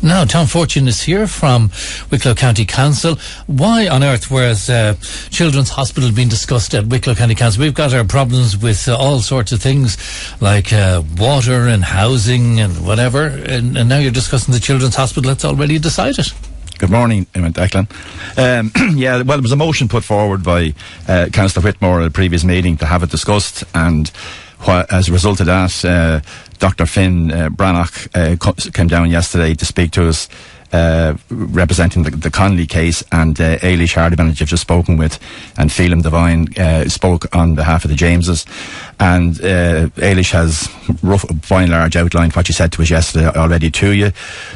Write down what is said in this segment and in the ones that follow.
Now, Tom Fortune is here from Wicklow County Council. Why on earth was Children's Hospital being discussed at Wicklow County Council? We've got our problems with all sorts of things like water and housing and whatever, and now you're discussing the Children's Hospital that's already decided. Good morning, Declan. There was a motion put forward by Councillor Whitmore at a previous meeting to have it discussed, and as a result of that, Dr. Finn Brannock came down yesterday to speak to us, representing the Connolly case, and Ailish Hardiman, that you've just spoken with, and Phelim Devine spoke on behalf of the Jameses. And Ailish has by and large outlined what she said to us yesterday already to you.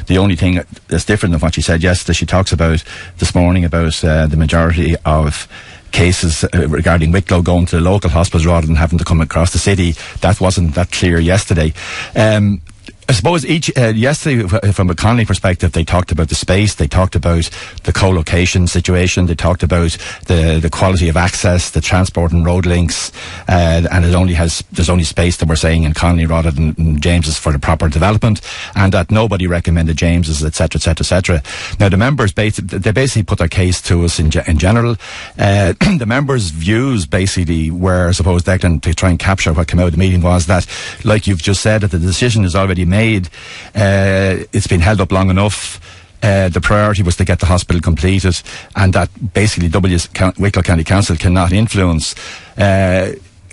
The only thing that's different than what she said yesterday, she talks about this morning about the majority of cases regarding Wicklow going to the local hospitals rather than having to come across the city. That wasn't that clear yesterday. I suppose yesterday, from a Connolly perspective, they talked about the space, they talked about the co-location situation, they talked about the quality of access, the transport and road links, and there's only space that we're saying in Connolly rather than James's for the proper development, and that nobody recommended James's, etc., etc., etc. Now, the members they basically put their case to us in general. The members' views basically were, I suppose, Declan, to try and capture what came out of the meeting, was that, like you've just said, that the decision is already made. It's been held up long enough. The priority was to get the hospital completed, and that basically Wicklow County Council cannot influence.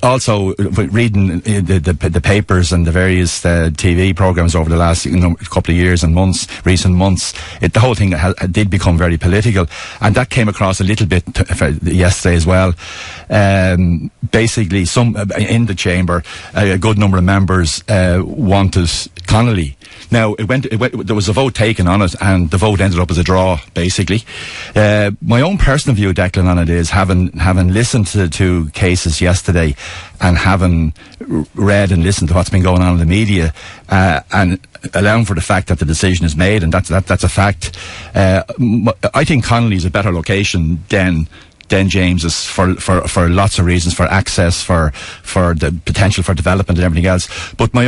Also, reading the papers and the various TV programmes over the last couple of years and recent months, the whole thing did become very political, and that came across a little bit yesterday as well. Basically, in the chamber, a good number of members wanted Connolly. Now, there was a vote taken on it, and the vote ended up as a draw, basically. My own personal view, Declan, on it is, having listened to cases yesterday, and having read and listened to what's been going on in the media, and allowing for the fact that the decision is made, and that's a fact. I think Connolly is a better location than James's for lots of reasons, for access, for the potential for development and everything else. But my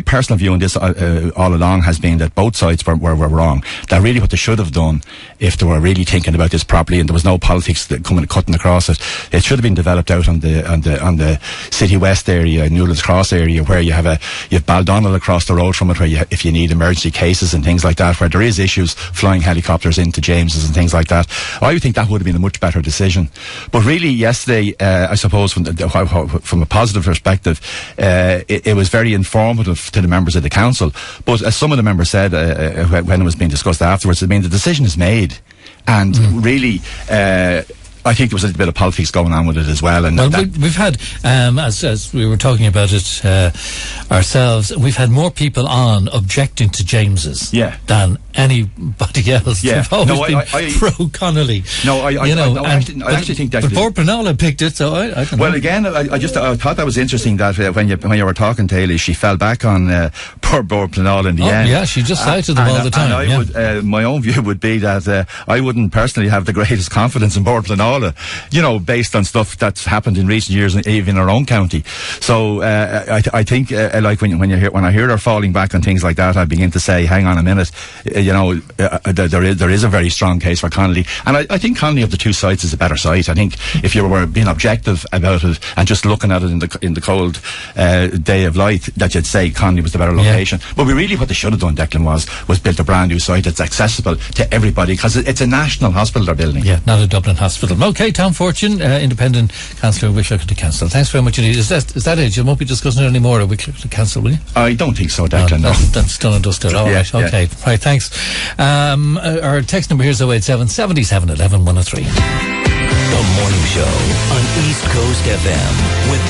personal view on this all along has been that both sides were wrong. That really what they should have done, if they were really thinking about this properly and there was no politics cutting across it, it should have been developed out on the City West area, Newlands Cross area, where you have Baldonnel across the road from it, where if you need emergency cases and things like that, where there is issues flying helicopters into James's and things like that. I would think that would have been a much better decision. But really, yesterday, I suppose from a positive perspective, it was very informative to the members of the council. But as some of the members said when it was being discussed afterwards, I mean, the decision is made, and really, I think there was a little bit of politics going on with it as well. And we've had, as we were talking about it ourselves, we've had more people on objecting to James's than anybody else. They've always been pro-Connolly. No, I actually think that. But poor Penola picked it, so I don't know. Well, again, I thought that was interesting that when you were talking to Ailish, she fell back on poor Penola in the end. Yeah, she just cited them all the time. My own view would be that I wouldn't personally have the greatest confidence in Penola, based on stuff that's happened in recent years, even in our own county. So I think, like when I hear her falling back on things like that, I begin to say, hang on a minute, there is a very strong case for Connolly, and I think Connolly of the two sites is a better site. I think if you were being objective about it and just looking at it in the cold day of light, that you'd say Connolly was the better location. But really, what they should have done, Declan, was built a brand new site that's accessible to everybody, because it's a national hospital they're building. Yeah, not a Dublin hospital. Okay, Tom Fortune, Independent Councillor of Wicklow County Council. Thanks very much indeed. Is that it? You won't be discussing it anymore at Wicklow County Council, will you? I don't think so, Declan. No. That's done and dusted. All right. Okay. Right. Thanks. Our text number here is 087 77 11 103. The Morning Show on East Coast FM with